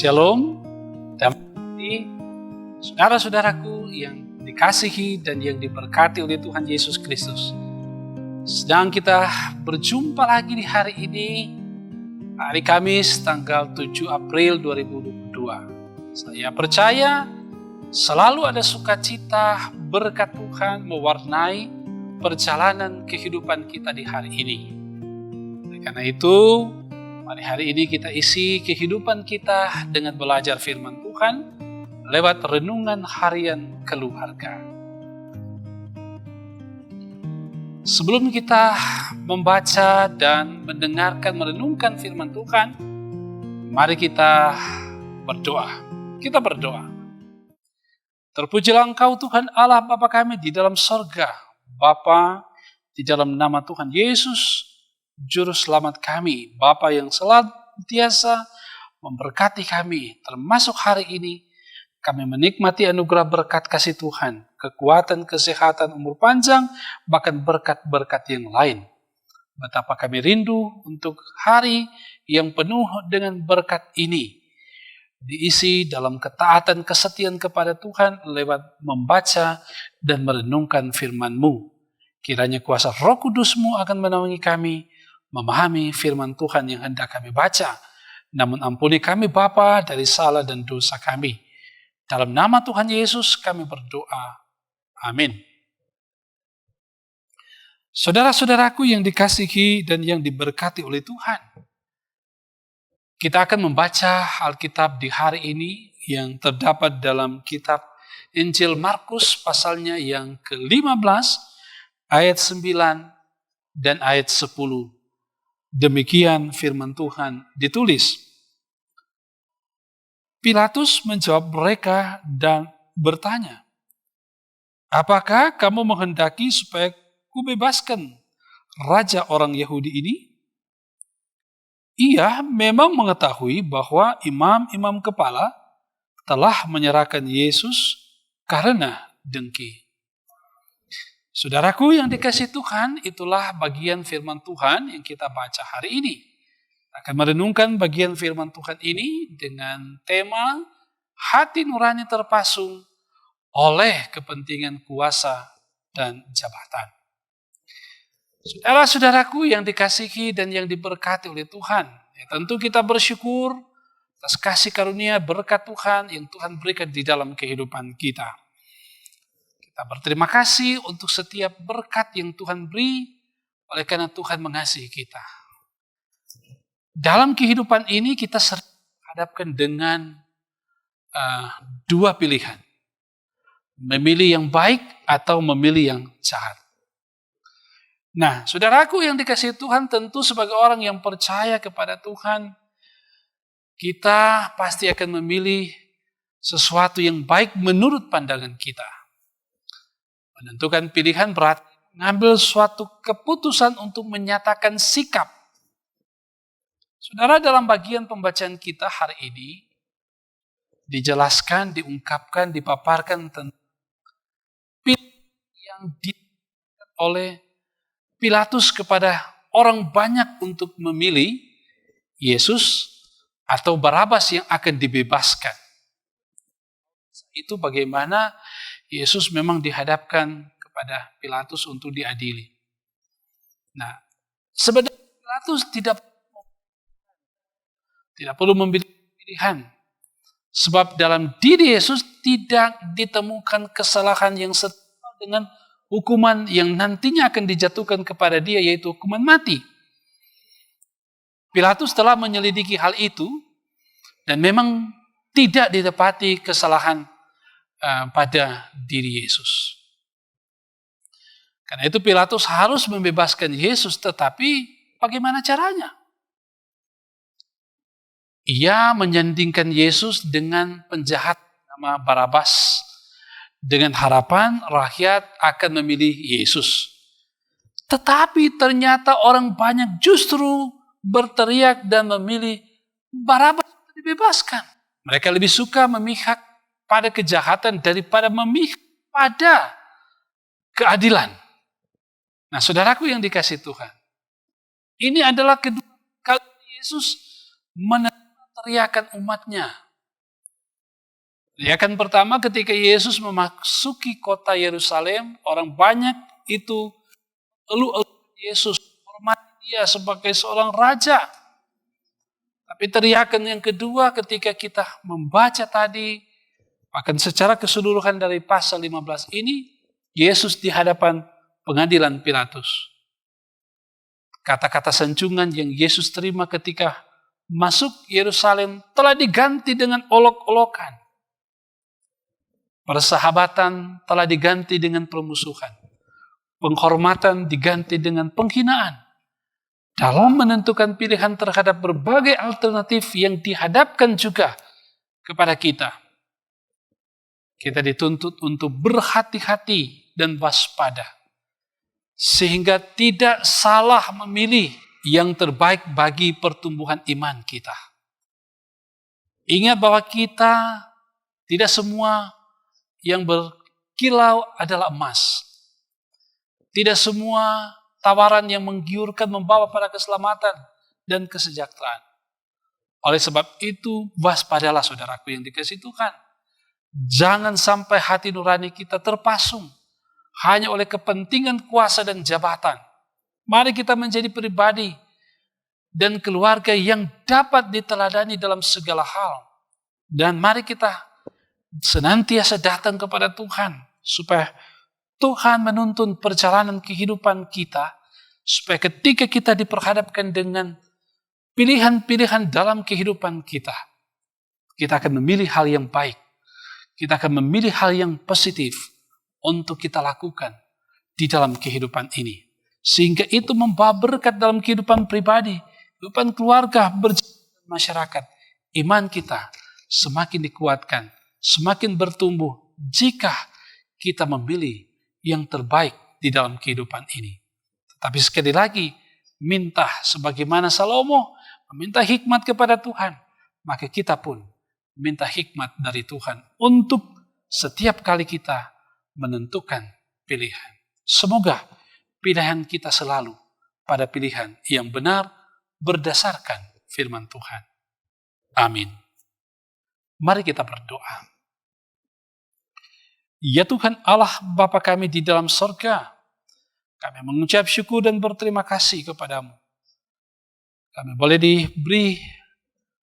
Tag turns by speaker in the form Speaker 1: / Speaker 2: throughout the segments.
Speaker 1: Shalom, damai saudara-saudaraku yang dikasihi dan yang diberkati oleh Tuhan Yesus Kristus. Sedang kita berjumpa lagi di hari ini, hari Kamis tanggal 7 April 2022. Saya percaya selalu ada sukacita berkat Tuhan mewarnai perjalanan kehidupan kita di hari ini. Karena itu, mari hari ini kita isi kehidupan kita dengan belajar firman Tuhan lewat renungan harian keluarga. Sebelum kita membaca dan mendengarkan merenungkan firman Tuhan, mari kita berdoa. Kita berdoa. Terpujilah Engkau Tuhan Allah Bapa kami di dalam sorga. Bapa, di dalam nama Tuhan Yesus, Juru Selamat kami, Bapa yang senantiasa memberkati kami, termasuk hari ini, kami menikmati anugerah berkat kasih Tuhan, kekuatan, kesehatan, umur panjang, bahkan berkat-berkat yang lain. Betapa kami rindu untuk hari yang penuh dengan berkat ini, diisi dalam ketaatan kesetiaan kepada Tuhan lewat membaca dan merenungkan firman-Mu. Kiranya kuasa Roh Kudus-Mu akan menaungi kami, memahami firman Tuhan yang hendak kami baca. Namun ampuni kami Bapa dari salah dan dosa kami. Dalam nama Tuhan Yesus kami berdoa. Amin. Saudara-saudaraku yang dikasihi dan yang diberkati oleh Tuhan, kita akan membaca Alkitab di hari ini yang terdapat dalam kitab Injil Markus pasalnya yang ke-15 ayat 9 dan ayat 10. Demikian firman Tuhan ditulis. Pilatus menjawab mereka dan bertanya, "Apakah kamu menghendaki supaya kubebaskan raja orang Yahudi ini?" Ia memang mengetahui bahwa imam-imam kepala telah menyerahkan Yesus karena dengki. Saudaraku yang dikasihi Tuhan, itulah bagian firman Tuhan yang kita baca hari ini. Akan merenungkan bagian firman Tuhan ini dengan tema hati nurani terpasung oleh kepentingan kuasa dan jabatan. Saudara-saudaraku yang dikasihi dan yang diberkati oleh Tuhan, tentu kita bersyukur atas kasih karunia berkat Tuhan yang Tuhan berikan di dalam kehidupan kita. Kita berterima kasih untuk setiap berkat yang Tuhan beri oleh karena Tuhan mengasihi kita. Dalam kehidupan ini kita sering dihadapkan dengan dua pilihan. Memilih yang baik atau memilih yang jahat. Nah, saudaraku yang dikasihi Tuhan, tentu sebagai orang yang percaya kepada Tuhan, kita pasti akan memilih sesuatu yang baik menurut pandangan kita. Menentukan pilihan berarti mengambil suatu keputusan untuk menyatakan sikap. Saudara, dalam bagian pembacaan kita hari ini, dijelaskan, diungkapkan, dipaparkan tentang pilihan yang diberikan oleh Pilatus kepada orang banyak untuk memilih Yesus atau Barabas yang akan dibebaskan. Itu bagaimana Yesus memang dihadapkan kepada Pilatus untuk diadili. Nah, sebenarnya Pilatus tidak perlu memilih pilihan. Sebab dalam diri Yesus tidak ditemukan kesalahan yang setara dengan hukuman yang nantinya akan dijatuhkan kepada dia, yaitu hukuman mati. Pilatus telah menyelidiki hal itu dan memang tidak didapati kesalahan pada diri Yesus. Karena itu Pilatus harus membebaskan Yesus, tetapi bagaimana caranya? Ia menyandingkan Yesus dengan penjahat nama Barabas dengan harapan rakyat akan memilih Yesus. Tetapi ternyata orang banyak justru berteriak dan memilih Barabas dibebaskan. Mereka lebih suka memihak pada kejahatan daripada memihak pada keadilan. Nah, saudaraku yang dikasihi Tuhan, ini adalah kedua kali Yesus menerima teriakan umatnya Teriakan pertama ketika Yesus memasuki kota Yerusalem, orang banyak itu elu-elu Yesus, hormati dia sebagai seorang raja. Tapi teriakan yang kedua ketika kita membaca tadi, bahkan secara keseluruhan dari pasal 15 ini, Yesus di hadapan pengadilan Pilatus. Kata-kata sanjungan yang Yesus terima ketika masuk Yerusalem telah diganti dengan olok-olokan. Persahabatan telah diganti dengan permusuhan. Penghormatan diganti dengan penghinaan. Dalam menentukan pilihan terhadap berbagai alternatif yang dihadapkan juga kepada kita. Kita dituntut untuk berhati-hati dan waspada. Sehingga tidak salah memilih yang terbaik bagi pertumbuhan iman kita. Ingat bahwa kita tidak semua yang berkilau adalah emas. Tidak semua tawaran yang menggiurkan membawa pada keselamatan dan kesejahteraan. Oleh sebab itu, waspadalah saudaraku yang dikasihi Tuhan. Jangan sampai hati nurani kita terpasung hanya oleh kepentingan kuasa dan jabatan. Mari kita menjadi pribadi dan keluarga yang dapat diteladani dalam segala hal. Dan mari kita senantiasa datang kepada Tuhan supaya Tuhan menuntun perjalanan kehidupan kita, supaya ketika kita diperhadapkan dengan pilihan-pilihan dalam kehidupan kita, kita akan memilih hal yang baik, kita akan memilih hal yang positif untuk kita lakukan di dalam kehidupan ini. Sehingga itu membawa berkat dalam kehidupan pribadi, kehidupan keluarga, masyarakat. Iman kita semakin dikuatkan, semakin bertumbuh jika kita memilih yang terbaik di dalam kehidupan ini. Tetapi sekali lagi, minta sebagaimana Salomo meminta hikmat kepada Tuhan, maka kita pun minta hikmat dari Tuhan untuk setiap kali kita menentukan pilihan. Semoga pilihan kita selalu pada pilihan yang benar berdasarkan firman Tuhan. Amin. Mari kita berdoa. Ya Tuhan Allah Bapa kami di dalam sorga, kami mengucap syukur dan berterima kasih kepadamu. Kami boleh diberi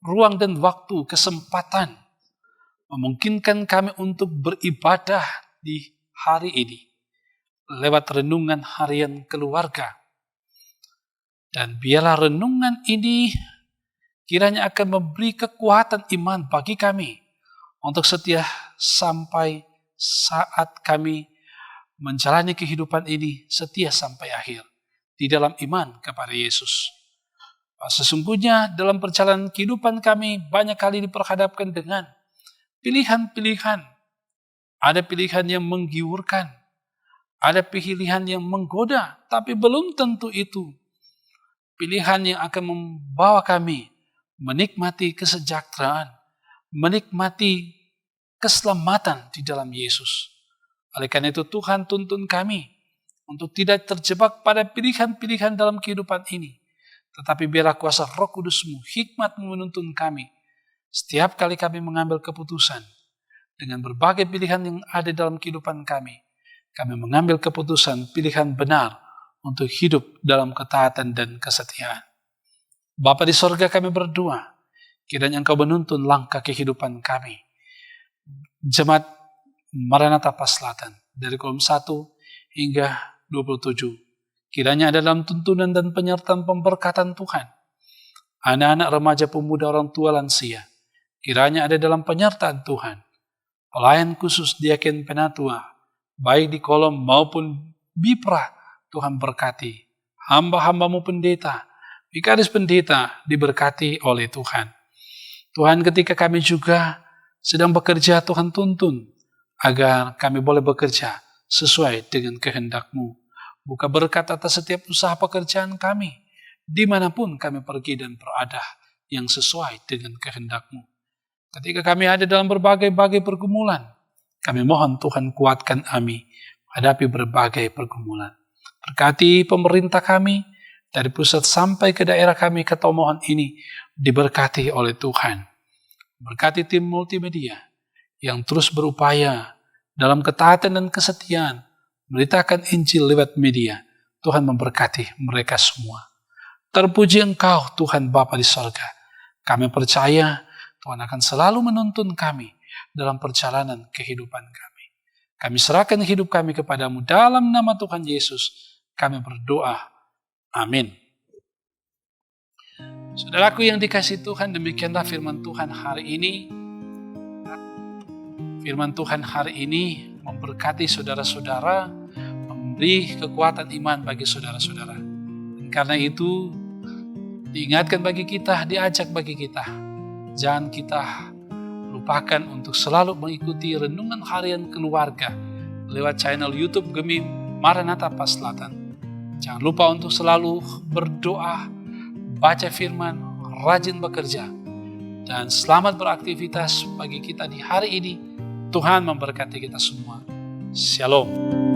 Speaker 1: ruang dan waktu, kesempatan, memungkinkan kami untuk beribadah di hari ini, lewat renungan harian keluarga. Dan biarlah renungan ini kiranya akan memberi kekuatan iman bagi kami, untuk setia sampai saat kami menjalani kehidupan ini setia sampai akhir di dalam iman kepada Yesus. Sesungguhnya dalam perjalanan kehidupan kami banyak kali diperhadapkan dengan pilihan-pilihan. Ada pilihan yang menggiurkan, ada pilihan yang menggoda, tapi belum tentu itu pilihan yang akan membawa kami menikmati kesejahteraan, menikmati keselamatan di dalam Yesus. Oleh karena itu Tuhan tuntun kami untuk tidak terjebak pada pilihan-pilihan dalam kehidupan ini. Tetapi biarlah kuasa Roh Kudus-Mu, hikmat-Mu menuntun kami. Setiap kali kami mengambil keputusan dengan berbagai pilihan yang ada dalam kehidupan kami mengambil keputusan pilihan benar untuk hidup dalam ketaatan dan kesetiaan. Bapa di sorga, kami berdoa, kiranya Engkau menuntun langkah kehidupan kami. Jemaat Maranatha Paslatan dari kolom 1 hingga 27. Kiranya ada dalam tuntunan dan penyertaan pemberkatan Tuhan. Anak-anak, remaja, pemuda, orang tua, lansia, kiranya ada dalam penyertaan Tuhan. Pelayan khusus diaken penatua, baik di kolom maupun bipra, Tuhan berkati. Hamba-hambamu pendeta, vikaris pendeta diberkati oleh Tuhan. Tuhan, ketika kami juga sedang bekerja, Tuhan tuntun agar kami boleh bekerja sesuai dengan kehendak-Mu. Buka berkat atas setiap usaha pekerjaan kami, dimanapun kami pergi dan berada, yang sesuai dengan kehendak-Mu. Ketika kami ada dalam berbagai-bagai pergumulan, kami mohon Tuhan kuatkan kami menghadapi berbagai pergumulan. Berkati pemerintah kami, dari pusat sampai ke daerah kami, kata mohon ini diberkati oleh Tuhan. Berkati tim multimedia yang terus berupaya dalam ketaatan dan kesetiaan memberitakan Injil lewat media. Tuhan memberkati mereka semua. Terpuji Engkau Tuhan Bapa di sorga. Kami percaya Tuhan akan selalu menuntun kami dalam perjalanan kehidupan kami. Kami serahkan hidup kami kepadamu dalam nama Tuhan Yesus. Kami berdoa. Amin. Saudaraku yang dikasihi Tuhan, demikianlah firman Tuhan hari ini. Firman Tuhan hari ini memberkati saudara-saudara, memberi kekuatan iman bagi saudara-saudara. Dan karena itu, diingatkan bagi kita, diajak bagi kita, jangan kita lupakan untuk selalu mengikuti renungan harian keluarga lewat channel YouTube Gemi Maranatha Paslatan. Jangan lupa untuk selalu berdoa, baca firman, rajin bekerja, dan selamat beraktivitas bagi kita di hari ini. Tuhan memberkati kita semua. Shalom.